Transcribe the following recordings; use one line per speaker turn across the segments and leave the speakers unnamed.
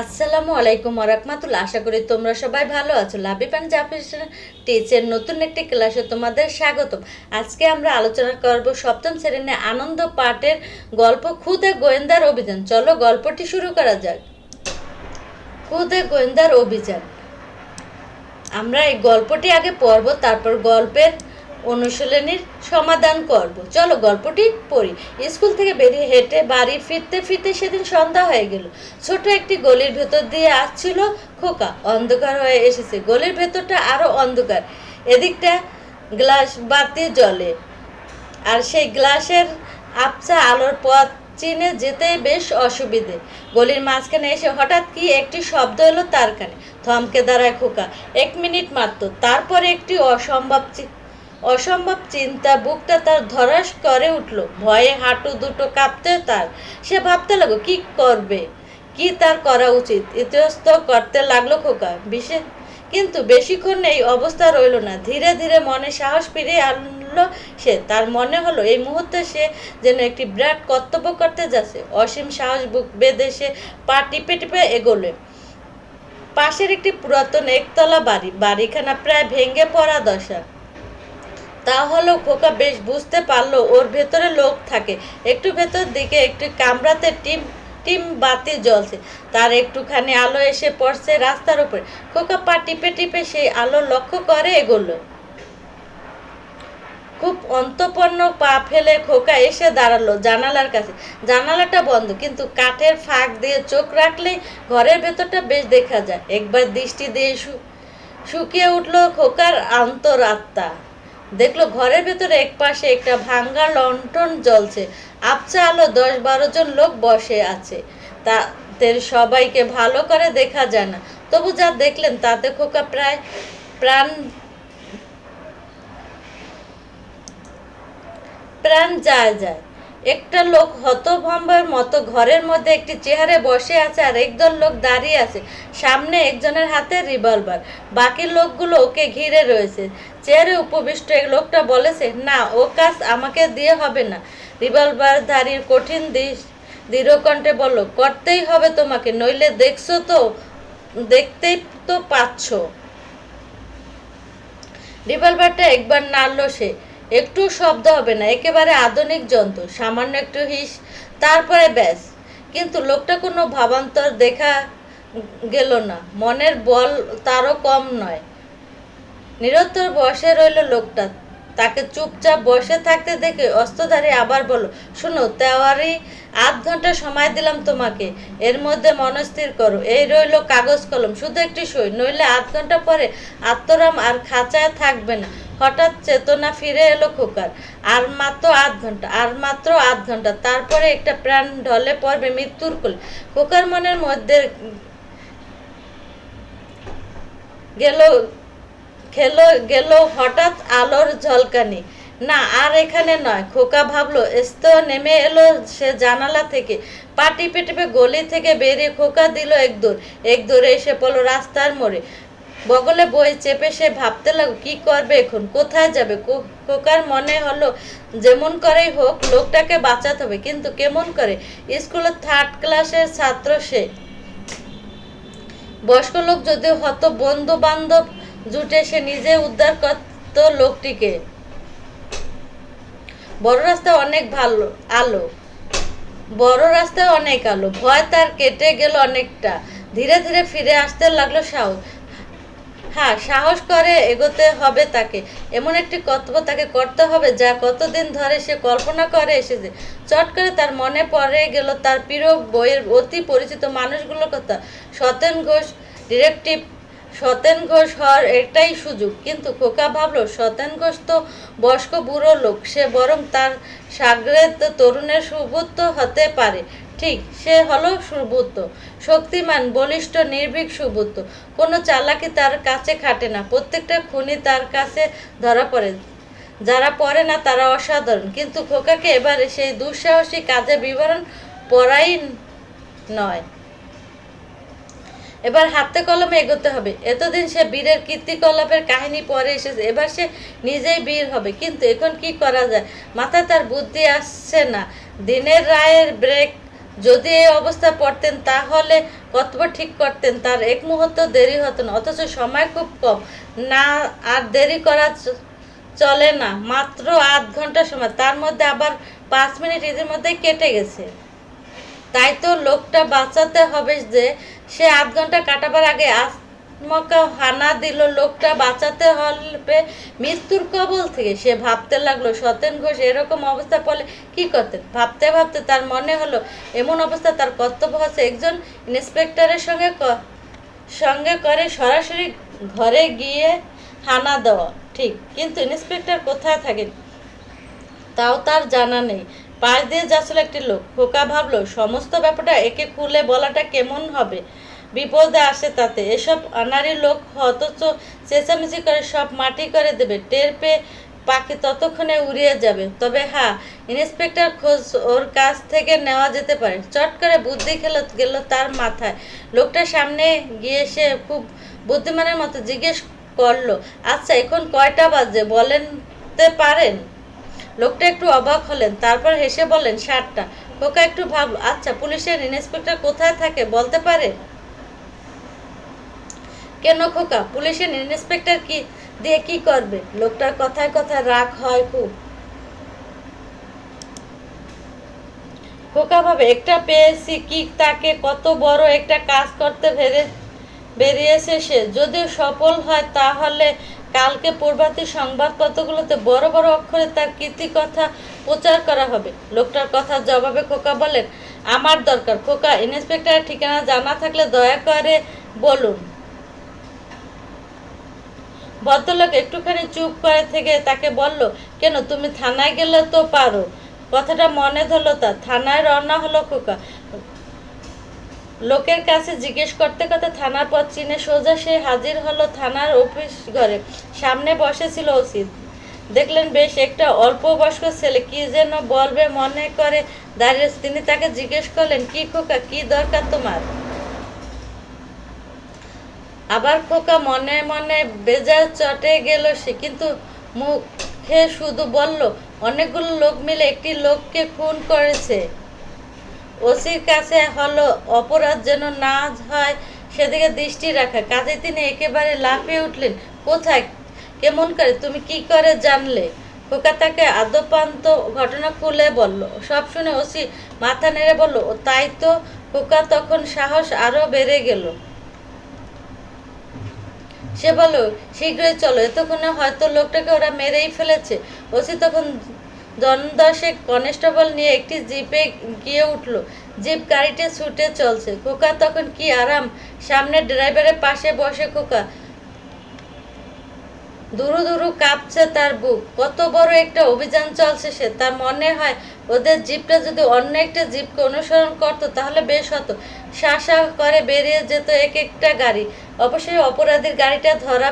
আসসালামু আলাইকুম ওয়া আশা করি তোমরা সবাই ভালো আছো। লাবিব অ্যান্ড জাফর টিচার নতুন একটি ক্লাসে তোমাদের স্বাগতম। আজকে আমরা আলোচনা করব সপ্তম শ্রেণীর আনন্দ পাঠের গল্প খুদে গোয়েন্দার অভিযান। চলো গল্পটি শুরু করা যাক। খুদে গোয়েন্দার অভিযান। আমরা এই গল্পটি আগে পড়ব, তারপর গল্পের অনুশীলনীর সমাধান করব। চলো গল্পটি পড়ি। স্কুল থেকে বেরিয়ে হেঁটে বাড়ি ফিরতে ফিরতে সেদিন সন্ধ্যা হয়ে গেল। ছোট একটি গলির ভেতর দিয়ে আসছিল খোকা। অন্ধকার হয়ে এসেছে, গলির ভেতরটা আরো অন্ধকার। এদিকটা গ্লাস বাতি জ্বলে, আর সেই গ্লাসের আবছা আলোর পথ চিনে যেতে বেশ অসুবিধে। গলির মাঝখানে এসে হঠাৎ কি একটি শব্দ এলো তার কানে। থমকে দাঁড়ায় খোকা। 1 মিনিট মাত্র, তারপরে একটি অসম্ভব চিন্তা বুকটা তার ধরাস করে উঠল। ভয়ে হাঁটু দুটো কাঁপতে তার। সে ভাবতে লাগলো কি করবে, কি তার করা উচিত। ইতস্ত করতে লাগলো খোকা। কিন্তু বেশিক্ষণ এই অবস্থা রইল না। ধীরে ধীরে মনে সাহস ফিরিয়ে আনলো সে। তার মনে হলো এই মুহূর্তে সে যেন একটি বিরাট কর্তব্য করতে যাচ্ছে। অসীম সাহস বুক বেঁধে সে পা টিপে টিপে এগোলে পাশের একটি পুরাতন একতলা বাড়িখানা প্রায় ভেঙে পড়া দশা। তাহলে খোকা বেশ বুঝতে পারলো ওর ভেতরে লোক থাকে। একটু ভেতর দিকে একটু কামরাতে টিম টিম বাতি জ্বলছে, তার একটুখানি আলো এসে পড়ছে রাস্তার উপরে। খোকা পা টিপে টিপে সেই আলো লক্ষ্য করে এগোলো। খুব অন্তঃপন্ন পা ফেলে খোকা এসে দাঁড়ালো জানালার কাছে। জানালাটা বন্ধ, কিন্তু কাঠের ফাঁক দিয়ে চোখ রাখলেই ঘরের ভেতরটা বেশ দেখা যায়। একবার দৃষ্টি দিয়ে শুকিয়ে উঠলো খোকার অন্তরাত্মা। দেখলো ঘরের ভেতরে একপাশে একটা ভাঙ্গা লণ্ঠন জ্বলছে। আবছা আলো 10-12 জন লোক বসে আছে। তাদের সবাইকে ভালো করে দেখা যায় না, তবু যা দেখলেন তাতে খোকা প্রায় প্রাণ প্রাণ যায় যায়। একটা লোক হতভম্বের মতো ঘরের মধ্যে একটি চেয়ারে বসে আছে, আর একদল লোক দাঁড়িয়ে আছে। সামনে একজনের হাতে রিভলভার। বাকি লোকগুলো ওকে ঘিরে রয়েছে। চেয়ারে উপবিষ্ট এক লোকটা বলেছে, না, ও কাজ আমাকে দিয়ে হবে না। রিভলভারধারীর কঠিন দৃঢ় কণ্ঠে বলল, করতেই হবে তোমাকে, নইলে দেখতেই তো পাচ্ছ। রিভলভারটা একবার নাড়ল সে। একটু শব্দ হবে না, একেবারে আধুনিক যন্ত্র। সামান্য একটু হিস, তারপরে ব্যাস। কিন্তু লোকটা কোনো ভাবান্তর দেখা গেল না। মনের বল তারও কম নয়। নিরন্তর বসে রইল লোকটা। তাকে চুপচাপ বসে থাকতে দেখে অস্ত্রধারী আবার বলল, শোনো তেওয়ারি, আধ ঘন্টা সময় দিলাম তোমাকে, এর মধ্যে মনস্থির করো। এই রইল কাগজ কলম, শুধু একটি সই, নইলে আধ ঘন্টা পরে আত্মরাম আর খাঁচায় থাকবে না। হঠাৎ চেতনা ফিরে এলো খোকার। আর মাত্র আধ ঘন্টা, আর মাত্র আধ ঘন্টা, তারপরে একটা প্রাণ ঢলে পড়বে মৃত্যুর কোলে। খোকার মনের মধ্যে গেল গেল হঠাৎ আলোর ঝলকানি। না, আর এখানে নয়। খোকা ভাবলো। নেমে এলো সে জানালা থেকে। পা টিপে টিপে গলি থেকে বেরিয়ে খোকা দিল এক দৌড়ে এসে পড়লো রাস্তার মোড়ে। বগলে বই চেপে সে ভাবতে লাগলো কি করবে এখন, কোথায় যাবে। খোকার মনে হলো যেমন করেই হোক লোকটাকে বাঁচাতে হবে, কিন্তু কেমন করে। স্কুলের 3rd ক্লাসের ছাত্র সে। বয়স্ক লোক যদিও হতো, বন্ধু বান্ধব জুটে সে নিজে উদ্ধার করত লোকটিকে। বড় রাস্তায় অনেক আলো। ভয় তার কেটে গেল অনেকটা। ধীরে ধীরে ফিরে আসতে লাগলো সাহস। হ্যাঁ, সাহস করে এগোতে হবে তাকে। এমন একটি কর্তব্য তাকে করতে হবে যা কতদিন ধরে সে কল্পনা করে এসেছে। চট করে তার মনে পড়ে গেল তার প্রিয় বইয়ের অতি পরিচিত মানুষগুলোর কথা। সতেন ঘোষ হওয়ার এটাই সুযোগ। কিন্তু খোকা ভাবলো, সতেন ঘোষ তো বয়স্ক বুড়ো লোক, সে বরং তার সাগরেদ তরুণের সুবুদ্ধ হতে পারে। ঠিক, সে হলো সুবুদ্ধ, শক্তিমান, বলিষ্ঠ, নির্ভীক সুবুদ্ধ। কোনো চালাকি তার কাছে খাটে না। প্রত্যেকটা খুনি তার কাছে ধরা পড়ে। যারা পড়ে না তারা অসাধারণ। কিন্তু খোকাকে এবারে সেই দুঃসাহসী কাজের বিবরণ পড়াই নয়, এবার হাতে কলমে এগোতে হবে। এতদিন সে বীরের কীর্তিকলাপের কাহিনী পড়ে এসেছে, এবার সে নিজেই বীর হবে। কিন্তু এখন কি করা যায়, মাথায় তার বুদ্ধি আসছে না। দিনের রায়ের ব্রেক যদি এই অবস্থা পড়তেন তাহলে কতবা ঠিক করতেন, তার এক মুহূর্ত দেরি হতো না। অথচ সময় খুব কম, না আর দেরি করা চলে না। মাত্র আধ ঘন্টা সময়, তার মধ্যে আবার 5 মিনিট এদের মধ্যেই কেটে গেছে। তাই তো লোকটা বাঁচাতে হবে, যে সে আধ ঘন্টা কাটাবার আগে আচমকা হানা দিল। লোকটা বাঁচাতে হবে মৃত্যুর কবল থেকে। সে ভাবতে লাগলো, সতেন ঘোষ এরকম অবস্থা পড়লে কি করতেন। ভাবতে ভাবতে তার মনে হলো, এমন অবস্থা তার কর্তব্য হচ্ছে একজন ইন্সপেক্টরের সঙ্গে করে সরাসরি ঘরে গিয়ে হানা দেওয়া। ঠিক, কিন্তু ইন্সপেক্টর কোথায় থাকেন তাও তার জানা নেই। পাশ দিয়ে যাচ্ছিল একটি লোক। খোকা ভাবলো, সমস্ত ব্যাপারটা একে খুলে বলাটা কেমন হবে, বিপদে আসে তাতে। এসব আনারি লোক অথচ চেঁচামেচি করে সব মাটি করে দেবে, টের পেয়ে পাখি ততক্ষণে উড়িয়ে যাবে। তবে হ্যাঁ, ইন্সপেক্টর খোঁজ ওর কাছ থেকে নেওয়া যেতে পারে। চট করে বুদ্ধি গেল তার মাথায়। লোকটার সামনে গিয়ে সে খুব বুদ্ধিমানের মতো জিজ্ঞেস করলো, আচ্ছা এখন কয়টা বাজে বলতে পারেন? লোকটা একটু অবাক হলেন, তারপর হেসে বললেন 7টা। খোকা একটু ভাবল, আচ্ছা পুলিশের ইন্সপেক্টর কোথায় থাকে বলতে পারে? কেন খোকা, পুলিশের ইন্সপেক্টর কি দিয়ে কি করবে? লোকটার কথায় কথায় রাগ হয় খুব। খোকা ভাবে, একটা পেয়েছি কি, তাকে কত বড় একটা কাজ করতে বেরিয়েছে সে। যদি সফল হয় তাহলে কালকে প্রভাতী সংবাদপত্রগুলোতে বড় বড় অক্ষরে তার কীর্তি কথা প্রচার করা হবে। লোকটার কথার জবাবে খোকা বলেন, আমার দরকার। খোকা, ইন্সপেক্টরের ঠিকানা জানা থাকলে দয়া করে বলুন। ভদ্রলোক একটুখানি চুপ করে থেকে তাকে বলল, কেন, তুমি থানায় গেলে তো পারো। কথাটা মনে ধরল তার। থানায় রওনা হলো খোকা। লোকের কাছে জিজ্ঞেস করতে করতে থানার পথ চিনে সোজা সে হাজির হলো থানার অফিস ঘরে। সামনে বসেছিল ওসি। দেখলেন বেশ একটা অল্প বয়স্ক ছেলে, কি যেন বলবে মনে করে দাঁড়িয়ে। তিনি তাকে জিজ্ঞেস করলেন, কি খোকা, কি দরকার তোমার? আবার খোকা মনে মনে বেজার চটে গেল সে, কিন্তু মুখে শুধু বলল, অনেকগুলো লোক মিলে একটি লোককে খুন করেছে। ওসির কাছে হলো অপরাধ যেন না হয় সেদিকে দৃষ্টি রাখা। কাজে তিনি একেবারে লাফিয়ে উঠলেন, কোথায়, কেমন করে, তুমি কি করে জানলে? খোকা তাকে আদ্যোপান্ত ঘটনা খুলে বলল। সব শুনে ওসি মাথা নেড়ে বলল, ও তাই তো। খোকা তখন সাহস আরও বেড়ে গেল। সে বলল, শীঘ্রই চলো, এতক্ষণে হয়তো লোকটাকে ওরা মেরেই ফেলেছে। ওসি তখন দশেক কনস্টেবল নিয়ে একটি জিপে গিয়ে উঠল। জিপ গাড়িতে ছুটে চলছে। খোকা তখন কি আরাম, সামনে ড্রাইভারের পাশে বসে। খোকা দুরু দুরু কাঁপছে তার বুক। কত বড় একটা অভিযান চলছে সে। তার মনে হয় ওদের জিপটা যদি অন্য একটা জিপকে অনুসরণ করতো তাহলে বেশ হতো। শাসা করে বেরিয়ে যেত এক একটা গাড়ি। অবশ্যই অপরাধীর গাড়িটা ধরা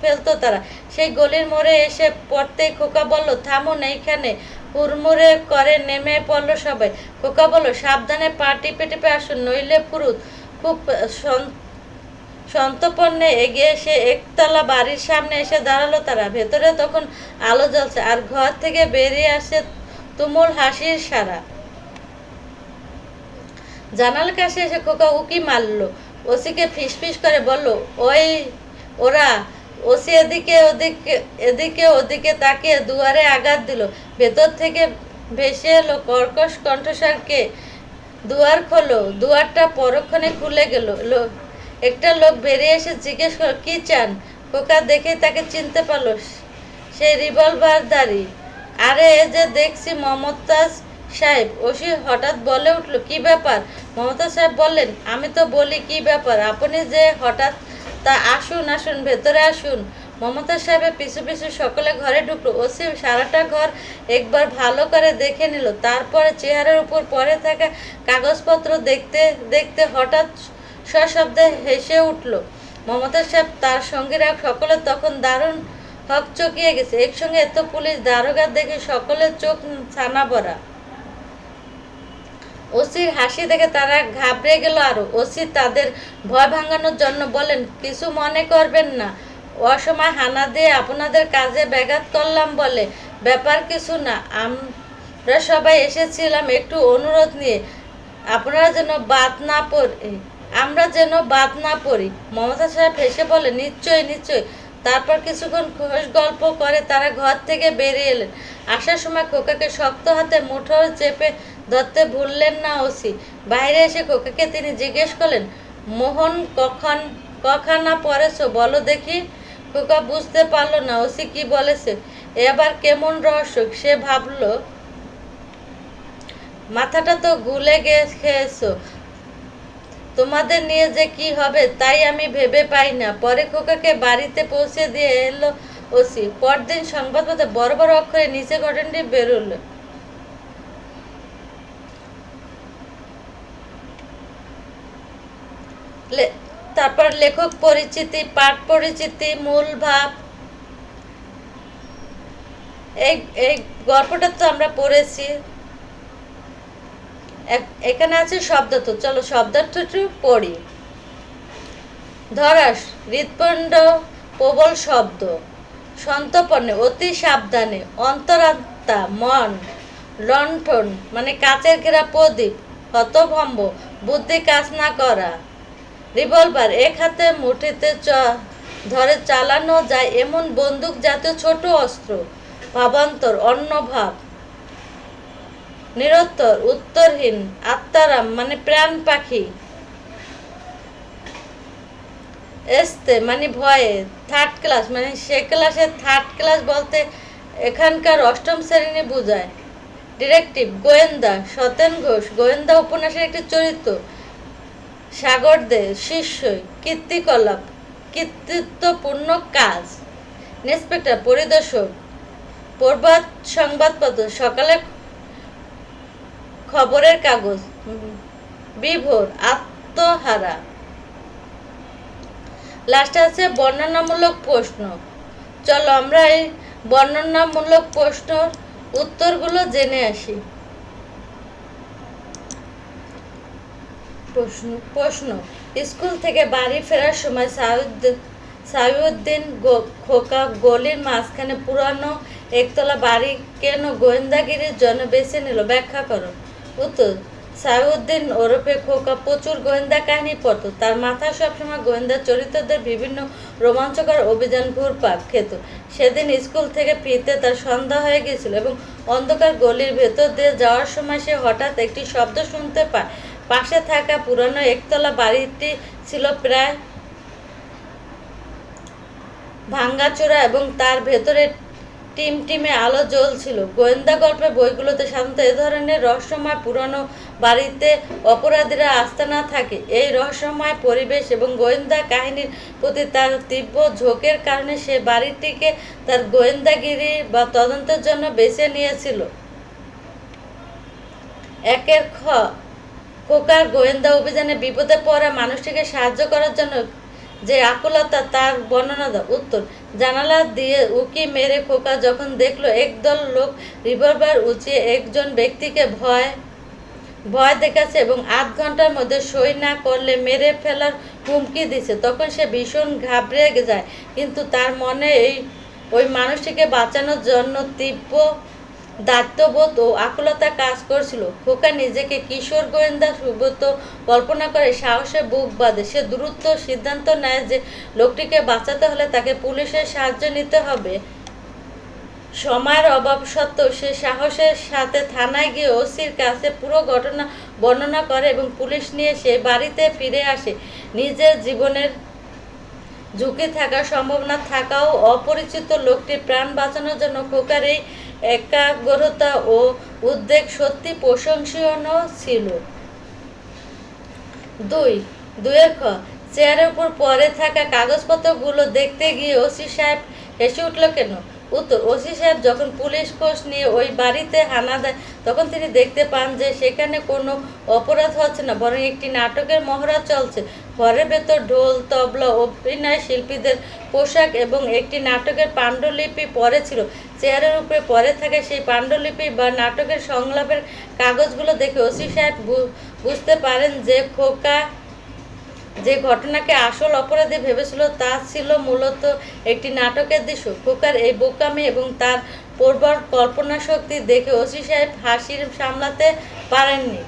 ফেলতো তারা। সেই গলির মোড়ে এসে পড়তেই খোকা বলল, থামুন এইখানে। হুড়মুড়ে করে নেমে পড়লো সবাই। খোকা বলল, সাবধানে পা টিপে টিপে আসুন, নইলে ফুরুত। খুব সন্তর্পণে এগিয়ে এসে একতলা বাড়ির সামনে এসে দাঁড়ালো তারা। ভেতরে তখন আলো জ্বলছে, আর ঘর থেকে বেরিয়ে আসে তুমুল হাসির সারা। জানালার কাছে এসে খোকা উকি মারলো। ওসিকে ফিসফিস করে বলল, ওই ওরা। ওসি এদিকে ওদিকে তাকিয়ে দুয়ারে আঘাত দিল। ভেতর থেকে ভেসে এলো কর্কশ কণ্ঠস্বর, কে? দুয়ার খোলো। দুয়ারটা পরক্ষণে খুলে গেল। একটা লোক বেরিয়ে এসে জিজ্ঞেস করল, কি চান? খোকা দেখেই তাকে চিনতে পারলো। সে রিভলভারধারী। আরে এ যে দেখছি মমতাজ সাহেব। ওসি হঠাৎ বলে উঠল, কি ব্যাপার? মমতাজ সাহেব বললেন, আমি তো বলি কি ব্যাপার, আপনি যে হঠাৎ। তা আসুন আসুন, ভেতরে আসুন। মমতাজ সাহেবের পিছু পিছু সকলে ঘরে ঢুকলো। ওসি সারাটা ঘর একবার ভালো করে দেখে নিল। তারপরে চেহারার উপর পড়ে থাকা কাগজপত্র দেখতে দেখতে হঠাৎ সশব্দে হেসে উঠল মমতাজ সাহেব। তার সঙ্গীরা সকলে তখন দারুণ হকচকিয়ে গেছে। একসঙ্গে এত পুলিশ দারোগা দেখে সকলের চোখ ছানা ভরা। ওসির হাসি দেখে তারা ঘাবড়ে গেল আরো। ওসি তাদের ভয় ভাঙানোর জন্য বলেন, কিছু মনে করবেন না, অসময় হানা দিয়ে আপনাদের কাজে ব্যাঘাত করলাম বলে ব্যাপার কিছু না। আমরা সবাই এসেছিলাম একটু অনুরোধ নিয়ে। আপনারা যেন বাদ না পড়ে আমরা যেন বাদ না পড়ি। মমতা সাহেব হেসে বলে, নিশ্চয়ই নিশ্চয়ই। তারপর কিছুক্ষণ খোশ গল্প করে তারা ঘর থেকে বেরিয়ে এলেন। আসার সময় খোকাকে শক্ত হাতে মুঠো চেপে ধরতে ভুললেন না ওসি। বাইরে এসে খোকাকে তিনি জিজ্ঞেস করলেন, মোহন কখানা পড়েছো বলো দেখি। খোকা বুঝতে পারলো না ওসি কি বলেছে। এবার কেমন রহস্য সে ভাবলো। মাথাটা তো গুলে খেয়েছো, তোমাদের নিয়ে যে কি হবে তাই আমি ভেবে পাই না। পরে খোকাকে বাড়িতে পৌঁছে দিয়ে এলো ওসি। পরদিন সংবাদপত্রে বড় বড় অক্ষরে নিচে ঘটনাটি বেরোলো। তারপর লেখক পরিচিতি, পাঠ পরিচিতি, মূল ভাব। এই এই গল্পটা তো আমরা পড়েছি। এখানে আছে শব্দার্থ, চলো শব্দার্থটি পড়ি। ধরাস, হৃৎপিণ্ড, প্রবল শব্দ। সন্তর্পণে, অতি সাবধানে। অন্তরাত্মা, মন। লণ্ঠন মানে কাচের ঘেরা প্রদীপ। হতভম্ব, বুদ্ধি কাজ না করা। রিভলভার, এক হাতে মুঠিতে ধরে চালানো যায় এমন বন্দুক জাতীয় ছোট অস্ত্র। ভাবান্তর, অন্য ভাব। নিরুত্তর, উত্তরহীন। আত্মারাম মানে প্রাণ পাখি। এস্তে মানে ভয়ে। থার্ড ক্লাস মানে সে ক্লাসে থার্ড ক্লাস বলতে এখানকার অষ্টম শ্রেণী বোঝায়। ডিটেকটিভ, গোয়েন্দা। সতেন ঘোষ গোয়েন্দা উপন্যাসের একটি চরিত্র। সাগর দে, শিষ্যই। কীর্তিকলাপ, কৃতিত্বপূর্ণ কাজ। ইন্সপেক্টর, পরিদর্শক। প্রভাত সংবাদপত্র, সকালে খবরের কাগজ। বিভোর, আত্মহারা। লাস্টে আছে বর্ণনামূলক প্রশ্ন। চলো আমরা এই বর্ণনামূলক প্রশ্নর উত্তরগুলো জেনে আসি। প্রশ্ন, স্কুল থেকে বাড়ি ফেরার সময় সাইউদ্দিন খোকা গলির মাঝখানে পুরানো একতলা বাড়ি কেন গোয়েন্দাগিরির জন্য বেছে নিল, ব্যাখ্যা করো। উত্তর, সাইউদ্দিন ওরফে খোকা প্রচুর গোয়েন্দা কাহিনী পড়তো। তার মাথায় সবসময় গোয়েন্দা চরিত্রদের বিভিন্ন রোমাঞ্চকর অভিযান ঘুরপাক খেত। সেদিন স্কুল থেকে ফিরতে তার সন্ধ্যা হয়ে গিয়েছিল এবং অন্ধকার গলির ভেতর দিয়ে যাওয়ার সময় সে হঠাৎ একটি শব্দ শুনতে পায়। পাশে থাকা পুরানো একতলা বাড়িটি ছিল প্রায় ভাঙ্গাচোরা এবং তার ভেতরে টিমটিমে আলো জ্বলছিল। গোয়েন্দা গল্পের বইগুলোতে সাধারণত এ ধরনের রহস্যময় পুরনো বাড়িতে অপরাধীরা আস্তানা থাকে। এই রহস্যময় পরিবেশ এবং গোয়েন্দা কাহিনীর প্রতি তার তীব্র ঝোঁকের কারণে সে বাড়িটিকে তার গোয়েন্দাগিরি বা তদন্তের জন্য বেছে নিয়েছিল। একের খোকার গোয়েন্দা অভিযানে বিপদে পড়া মানুষটিকে সাহায্য করার জন্য যে আকুলতা তার বর্ণনা দাও। উত্তর, জানালা দিয়ে উকি মেরে খোকা যখন দেখলো একদল লোক রিভলভার উঁচিয়ে একজন ব্যক্তিকে ভয় দেখাচ্ছে এবং ৮ ঘন্টার মধ্যে সই না করলে মেরে ফেলার হুমকি দিচ্ছে, তখন সে ভীষণ ঘাবড়ে যায়। কিন্তু তার মনে ওই মানুষটিকে বাঁচানোর জন্য তীব্র দায়িত্ববোধ ও আকুলতা কাজ করছিল। খোকা নিজেকে কিশোর গোয়েন্দা সুব্রত কল্পনা করে সাহসে বুক বাঁধে। সে দ্রুত সিদ্ধান্ত নেয় যে লোকটিকে বাঁচাতে হলে তাকে পুলিশের সাহায্য নিতে হবে। সময়ের অভাব সত্ত্বেও সে সাহসের সাথে থানায় গিয়ে ওসির কাছে পুরো ঘটনা বর্ণনা করে এবং পুলিশ নিয়ে সে বাড়িতে ফিরে আসে। নিজের জীবনের ঝুঁকি থাকার সম্ভাবনা থাকাও অপরিচিত লোকটির প্রাণ বাঁচানোর জন্য খোকার এই একাগ্রতা ও উদ্বেগ সত্যি প্রশংসনীয় ছিল। দুইয়ের খ, চেয়ারের উপর পরে থাকা কাগজপত্রগুলো দেখতে গিয়ে ওসি সাহেব হেসে উঠল কেন? উত্তর, ওসি সাহেব যখন পুলিশ ফোর্স নিয়ে ওই বাড়িতে হানা দেয় তখন তিনি দেখতে পান যে সেখানে কোনো অপরাধ হচ্ছে না, বরং একটি নাটকের মহড়া চলছে। ঘরের ভেতর ঢোল, তবলা, অভিনয় শিল্পীদের পোশাক এবং একটি নাটকের পাণ্ডুলিপি পড়ে ছিল। চেয়ারের উপরে পরে থাকে সেই পাণ্ডুলিপি বা নাটকের সংলাপের কাগজগুলো দেখে ওসি সাহেব বুঝতে পারেন যে খোকা যে ঘটনাকে আসল অপরাধী ভেবেছিল তা ছিল মূলত একটি নাটকের দৃশ্য। খোকার এই বোকামি এবং তার প্রবল কল্পনা শক্তি দেখে ওসি সাহেব হাসির সামলাতে পারেননি।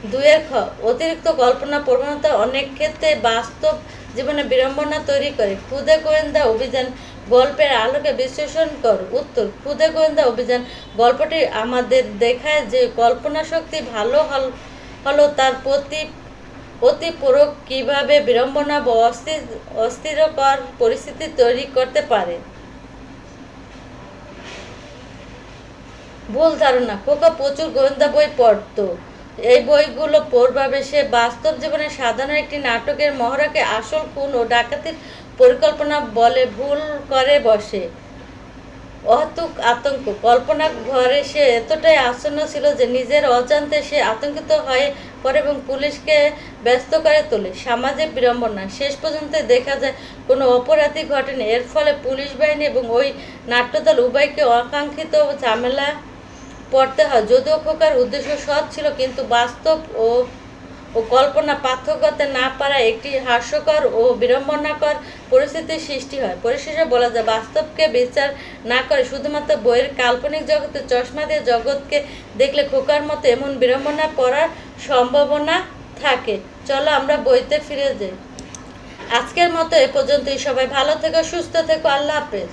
দুয়ের খ, অতিরিক্ত কল্পনা প্রবণতা অনেক ক্ষেত্রে বাস্তব জীবনে বিড়ম্বনা তৈরি করে। খুদে গোয়েন্দা অভিযান গল্পের আলোকে বিশ্লেষণ কর। উত্তর, খুদে গোয়েন্দা অভিযান গল্পটি আমাদের দেখায় যে কল্পনা শক্তি ভালো হলো তার প্রতিপূরক কীভাবে বিড়ম্বনা বা অস্থিরকর পরিস্থিতি তৈরি করতে পারে। ভুল ধারণা, খোকা প্রচুর গোয়েন্দা বই পড়তো। এই বইগুলো পড়ভাবে সে বাস্তব জীবনে সাধারণ একটি নাটকের মহড়াকে আসল খুন ও ডাকাতির পরিকল্পনা বলে ভুল করে বসে। অহেতুক আতঙ্ক, কল্পনা ঘরে সে এতটাই আচ্ছন্ন ছিল যে নিজের অজান্তে সে আতঙ্কিত হয়ে পড়ে এবং পুলিশকে ব্যস্ত করে তোলে। সামাজিক বিড়ম্বনা, শেষ পর্যন্ত দেখা যায় কোনো অপরাধী ঘটেনি, এর ফলে পুলিশ বাহিনী এবং ওই নাট্যদল উভয়কে অকাঙ্ক্ষিত ঝামেলা পড়তে হয়। যদিও খোকার উদ্দেশ্য সৎ ছিল, কিন্তু বাস্তব ও ও কল্পনা পার্থক্য করতে না পারা একটি হাস্যকর ও বিড়ম্বনাকর পরিস্থিতির সৃষ্টি হয়। পরিশেষে বলা যায়, বাস্তবকে বিচার না করে শুধুমাত্র বইয়ের কাল্পনিক জগতে চশমা দিয়ে জগৎকে দেখলে খোকার মতো এমন বিড়ম্বনা পড়ার সম্ভাবনা থাকে। চলো আমরা বইতে ফিরে যাই। আজকের মতো এ পর্যন্তই। সবাই ভালো থেকো, সুস্থ থেকো। আল্লাহ হাফেজ।